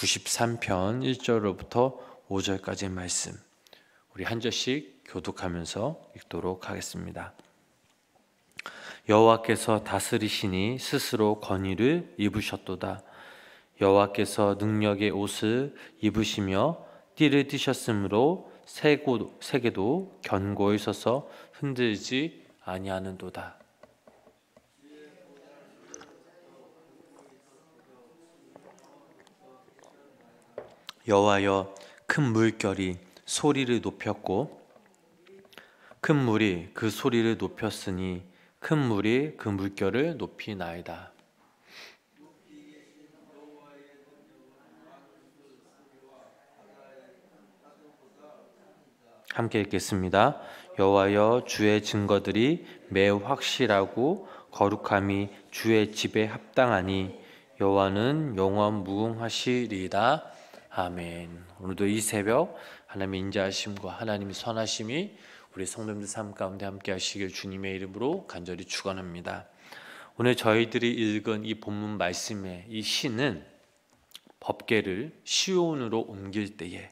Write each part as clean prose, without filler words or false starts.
93편 1절로부터 5절까지의 말씀, 우리 한 절씩 교독하면서 읽도록 하겠습니다. 여호와께서 다스리시니 스스로 권위를 입으셨도다. 여호와께서 능력의 옷을 입으시며 띠를 띠셨으므로 세계도 견고히 서서 흔들지 아니하는도다. 여호와여, 큰 물결이 소리를 높였고 큰 물이 그 소리를 높였으니 큰 물이 그 물결을 높이나이다. 함께 읽겠습니다. 여호와여, 주의 증거들이 매우 확실하고 거룩함이 주의 집에 합당하니 여호와는 영원 무궁하시리이다. 아멘. 오늘도 이 새벽 하나님의 인자하심과 하나님의 선하심이 우리 성도님들 삶 가운데 함께 하시길 주님의 이름으로 간절히 축원합니다. 오늘 저희들이 읽은 이 본문 말씀의 이 시는 법궤를 시온으로 옮길 때에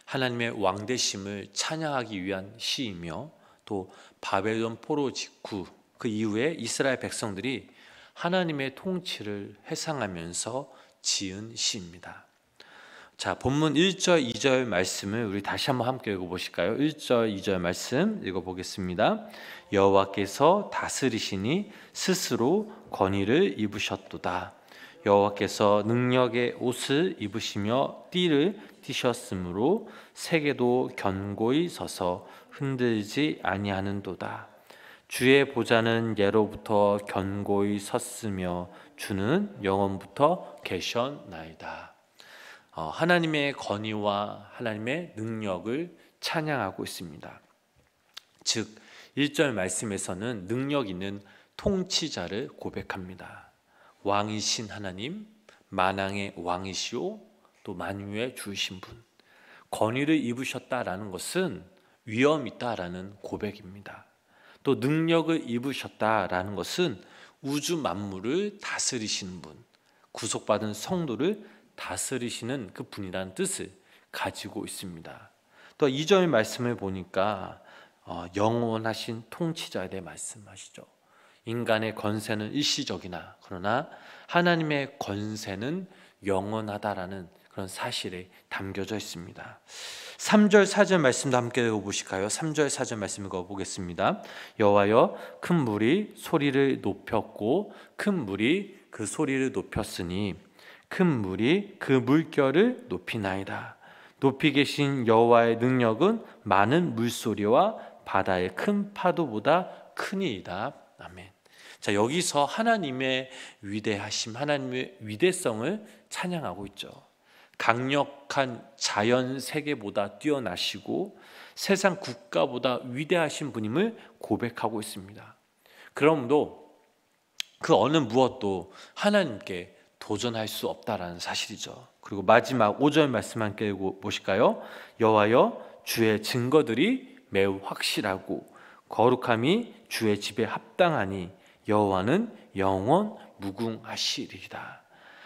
하나님의 왕되심을 찬양하기 위한 시이며, 또 바벨론 포로 직후 그 이후에 이스라엘 백성들이 하나님의 통치를 회상하면서 지은 시입니다. 자, 본문 1절 2절 말씀을 우리 다시 한번 함께 읽어보실까요? 1절 2절 말씀 읽어보겠습니다. 여호와께서 다스리시니 스스로 권위를 입으셨도다. 여호와께서 능력의 옷을 입으시며 띠를 띠셨으므로 세계도 견고히 서서 흔들지 아니하는도다. 주의 보좌는 예로부터 견고히 섰으며 주는 영원부터 계셨나이다. 하나님의 권위와 하나님의 능력을 찬양하고 있습니다. 즉 1절 말씀에서는 능력 있는 통치자를 고백합니다. 왕이신 하나님, 만왕의 왕이시오 또 만유의 주이신 분, 권위를 입으셨다라는 것은 위엄 있다라는 고백입니다. 또 능력을 입으셨다라는 것은 우주 만물을 다스리시는 분, 구속받은 성도를 다스리시는 그 분이라는 뜻을 가지고 있습니다. 또 2절 말씀을 보니까 영원하신 통치자에 대해 말씀하시죠. 인간의 권세는 일시적이나 그러나 하나님의 권세는 영원하다라는 그런 사실이 담겨져 있습니다. 3절 4절 말씀도 함께 읽어보실까요? 3절 4절 말씀 읽어보겠습니다. 여호와여, 큰 물이 소리를 높였고 큰 물이 그 소리를 높였으니 큰 물이 그 물결을 높이나이다. 높이 계신 여호와의 능력은 많은 물소리와 바다의 큰 파도보다 크니이다. 아멘. 자, 여기서 하나님의 위대하심, 하나님의 위대성을 찬양하고 있죠. 강력한 자연 세계보다 뛰어나시고 세상 국가보다 위대하신 분임을 고백하고 있습니다. 그러므로 그 어느 무엇도 하나님께 도전할 수 없다라는 사실이죠. 그리고 마지막 5절 말씀 함께 읽어보실까요? 여호와여, 주의 증거들이 매우 확실하고 거룩함이 주의 집에 합당하니 여호와는 영원 무궁하시리이다.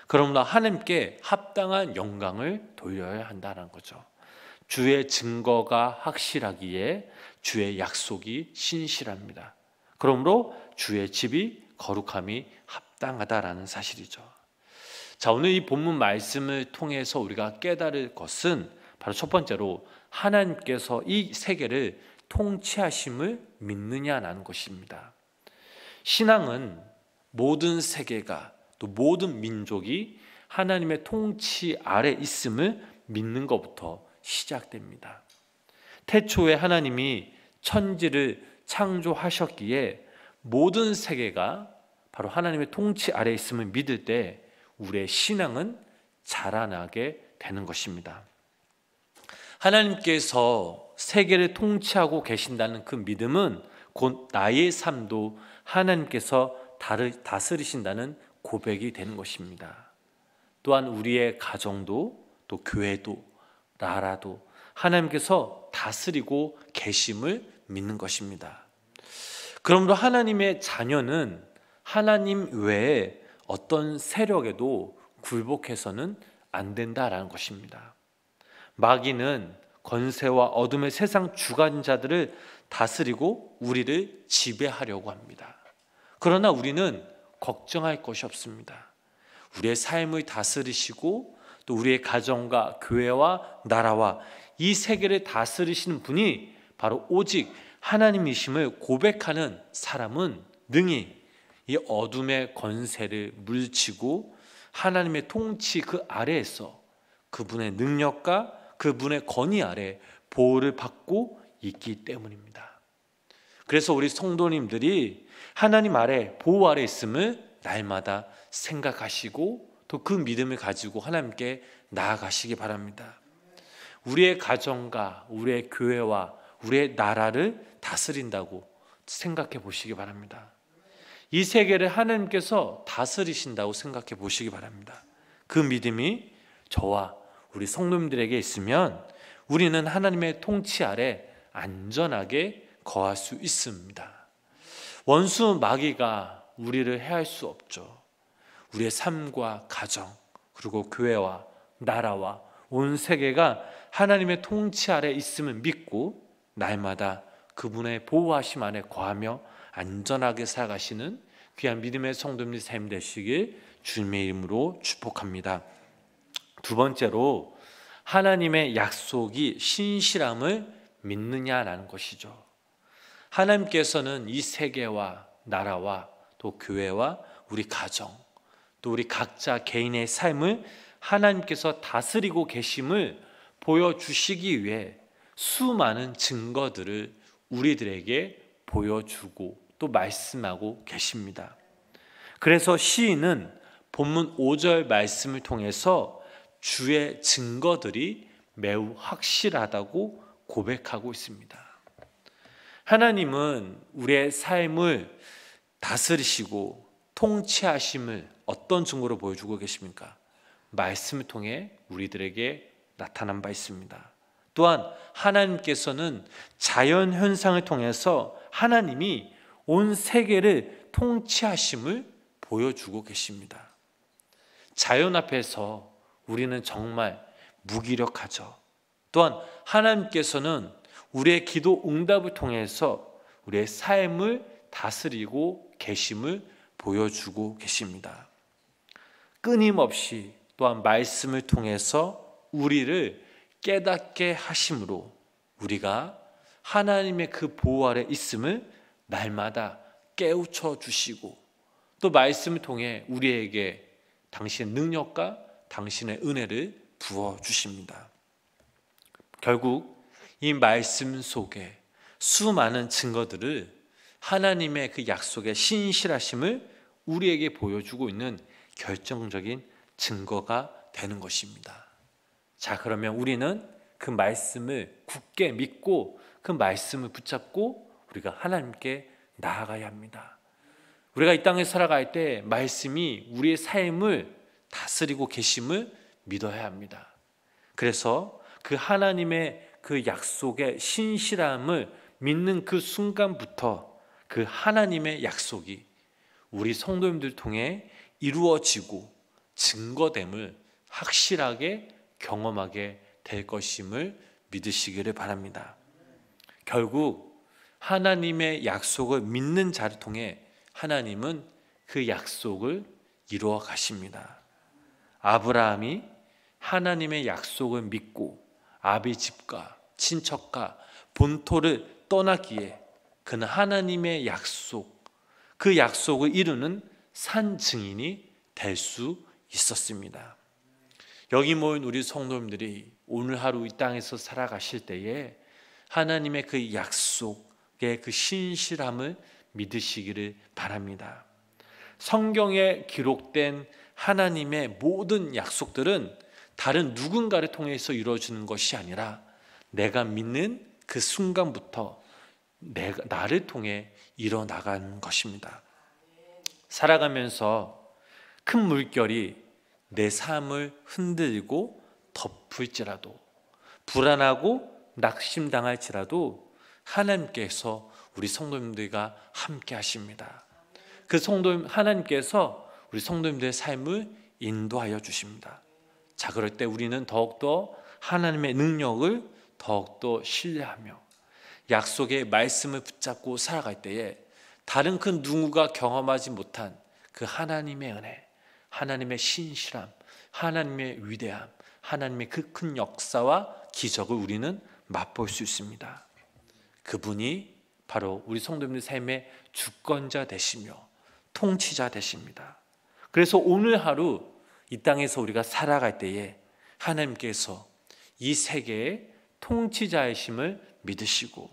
그러므로 하나님께 합당한 영광을 돌려야 한다는 거죠. 주의 증거가 확실하기에 주의 약속이 신실합니다. 그러므로 주의 집이 거룩함이 합당하다라는 사실이죠. 자, 오늘 이 본문 말씀을 통해서 우리가 깨달을 것은 바로 첫 번째로 하나님께서 이 세계를 통치하심을 믿느냐라는 것입니다. 신앙은 모든 세계가 또 모든 민족이 하나님의 통치 아래 있음을 믿는 것부터 시작됩니다. 태초에 하나님이 천지를 창조하셨기에 모든 세계가 바로 하나님의 통치 아래 있음을 믿을 때 우리의 신앙은 자라나게 되는 것입니다. 하나님께서 세계를 통치하고 계신다는 그 믿음은 곧 나의 삶도 하나님께서 다스리신다는 고백이 되는 것입니다. 또한 우리의 가정도 또 교회도 나라도 하나님께서 다스리고 계심을 믿는 것입니다. 그러므로 하나님의 자녀는 하나님 외에 어떤 세력에도 굴복해서는 안 된다라는 것입니다. 마귀는 권세와 어둠의 세상 주관자들을 다스리고 우리를 지배하려고 합니다. 그러나 우리는 걱정할 것이 없습니다. 우리의 삶을 다스리시고 또 우리의 가정과 교회와 나라와 이 세계를 다스리시는 분이 바로 오직 하나님이심을 고백하는 사람은 능히 이 어둠의 권세를 물리치고 하나님의 통치 그 아래에서 그분의 능력과 그분의 권위 아래 보호를 받고 있기 때문입니다. 그래서 우리 성도님들이 하나님 아래 보호 아래 있음을 날마다 생각하시고 또 그 믿음을 가지고 하나님께 나아가시기 바랍니다. 우리의 가정과 우리의 교회와 우리의 나라를 다스린다고 생각해 보시기 바랍니다. 이 세계를 하나님께서 다스리신다고 생각해 보시기 바랍니다. 그 믿음이 저와 우리 성도님들에게 있으면 우리는 하나님의 통치 아래 안전하게 거할 수 있습니다. 원수 마귀가 우리를 해할 수 없죠. 우리의 삶과 가정 그리고 교회와 나라와 온 세계가 하나님의 통치 아래 있음을 믿고 날마다 그분의 보호하심 안에 거하며 안전하게 살아가시는 귀한 믿음의 성도님들 삶 되시길 주님의 이름으로 축복합니다. 두 번째로 하나님의 약속이 신실함을 믿느냐라는 것이죠. 하나님께서는 이 세계와 나라와 또 교회와 우리 가정 또 우리 각자 개인의 삶을 하나님께서 다스리고 계심을 보여주시기 위해 수많은 증거들을 우리들에게 보여주고 또 말씀하고 계십니다. 그래서 시인은 본문 5절 말씀을 통해서 주의 증거들이 매우 확실하다고 고백하고 있습니다. 하나님은 우리의 삶을 다스리시고 통치하심을 어떤 증거로 보여주고 계십니까? 말씀을 통해 우리들에게 나타난 바 있습니다. 또한 하나님께서는 자연 현상을 통해서 하나님이 온 세계를 통치하심을 보여주고 계십니다. 자연 앞에서 우리는 정말 무기력하죠. 또한 하나님께서는 우리의 기도 응답을 통해서 우리의 삶을 다스리고 계심을 보여주고 계십니다. 끊임없이 또한 말씀을 통해서 우리를 깨닫게 하심으로 우리가 하나님의 그 보호 아래 있음을 날마다 깨우쳐 주시고 또 말씀을 통해 우리에게 당신의 능력과 당신의 은혜를 부어 주십니다. 결국 이 말씀 속에 수많은 증거들을 하나님의 그 약속의 신실하심을 우리에게 보여주고 있는 결정적인 증거가 되는 것입니다. 자, 그러면 우리는 그 말씀을 굳게 믿고 그 말씀을 붙잡고 우리가 하나님께 나아가야 합니다. 우리가 이 땅에 살아갈 때 말씀이 우리의 삶을 다스리고 계심을 믿어야 합니다. 그래서 그 하나님의 그 약속의 신실함을 믿는 그 순간부터 그 하나님의 약속이 우리 성도님들 통해 이루어지고 증거됨을 확실하게 경험하게 될 것임을 믿으시기를 바랍니다. 결국 하나님의 약속을 믿는 자를 통해 하나님은 그 약속을 이루어 가십니다. 아브라함이 하나님의 약속을 믿고 아비 집과 친척과 본토를 떠나기에 그는 하나님의 약속, 그 약속을 이루는 산 증인이 될 수 있었습니다. 여기 모인 우리 성도님들이 오늘 하루 이 땅에서 살아가실 때에 하나님의 그 약속의 그 신실함을 믿으시기를 바랍니다. 성경에 기록된 하나님의 모든 약속들은 다른 누군가를 통해서 이루어지는 것이 아니라 내가 믿는 그 순간부터 나를 통해 일어나간 것입니다. 살아가면서 큰 물결이 내 삶을 흔들고 덮을지라도 불안하고 낙심당할지라도 하나님께서 우리 성도님들과 함께 하십니다. 그 성도님 하나님께서 우리 성도님들의 삶을 인도하여 주십니다. 자, 그럴 때 우리는 더욱더 하나님의 능력을 더욱더 신뢰하며 약속의 말씀을 붙잡고 살아갈 때에 다른 그 누구가 경험하지 못한 그 하나님의 은혜, 하나님의 신실함, 하나님의 위대함, 하나님의 그 큰 역사와 기적을 우리는 맛볼 수 있습니다. 그분이 바로 우리 성도님들 삶의 주권자 되시며 통치자 되십니다. 그래서 오늘 하루 이 땅에서 우리가 살아갈 때에 하나님께서 이 세계의 통치자이심을 믿으시고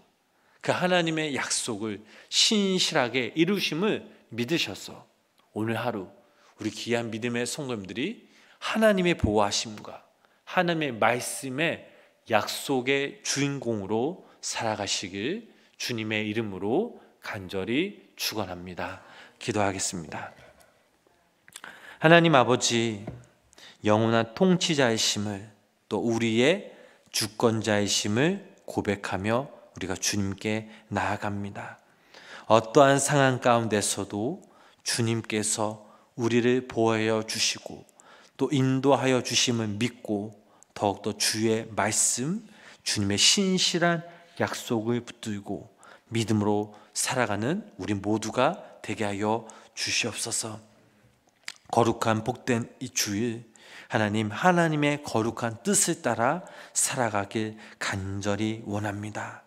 그 하나님의 약속을 신실하게 이루심을 믿으셔서 오늘 하루 우리 귀한 믿음의 성도님들이 하나님의 보호하심과 하나님의 말씀의 약속의 주인공으로 살아가시길 주님의 이름으로 간절히 축원합니다. 기도하겠습니다. 하나님 아버지, 영원한 통치자이심을 또 우리의 주권자이심을 고백하며 우리가 주님께 나아갑니다. 어떠한 상황 가운데서도 주님께서 우리를 보호하여 주시고 또 인도하여 주심을 믿고 더욱더 주의 말씀, 주님의 신실한 약속을 붙들고 믿음으로 살아가는 우리 모두가 되게 하여 주시옵소서. 거룩한 복된 이 주일 하나님의 거룩한 뜻을 따라 살아가길 간절히 원합니다.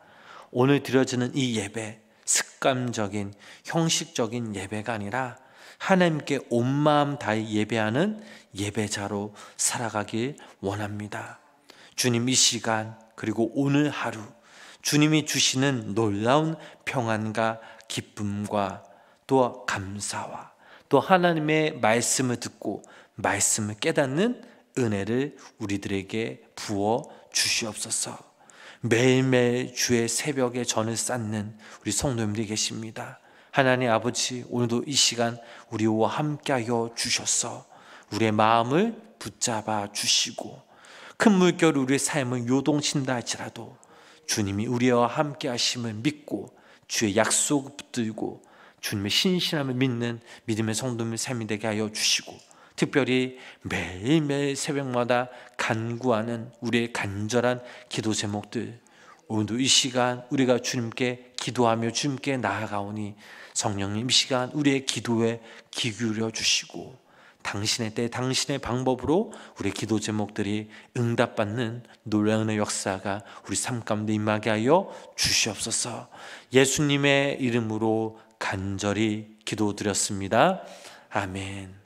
오늘 드려지는 이 예배, 습관적인 형식적인 예배가 아니라 하나님께 온 마음 다해 예배하는 예배자로 살아가길 원합니다. 주님, 이 시간 그리고 오늘 하루 주님이 주시는 놀라운 평안과 기쁨과 또 감사와 또 하나님의 말씀을 듣고 말씀을 깨닫는 은혜를 우리들에게 부어 주시옵소서. 매일매일 주의 새벽에 전을 쌓는 우리 성도님들이 계십니다. 하나님 아버지, 오늘도 이 시간 우리와 함께하여 주셔서 우리의 마음을 붙잡아 주시고 큰 물결이 우리의 삶을 요동친다 할지라도 주님이 우리와 함께 하심을 믿고 주의 약속을 붙들고 주님의 신실함을 믿는 믿음의 성도님의 삶이 되게 하여 주시고 특별히 매일매일 새벽마다 간구하는 우리의 간절한 기도 제목들, 오늘도 이 시간 우리가 주님께 기도하며 주님께 나아가오니 성령님 이 시간 우리의 기도에 귀 기울여 주시고 당신의 때 당신의 방법으로 우리의 기도 제목들이 응답받는 놀라운 역사가 우리 삶 가운데 임하게 하여 주시옵소서. 예수님의 이름으로 간절히 기도드렸습니다. 아멘.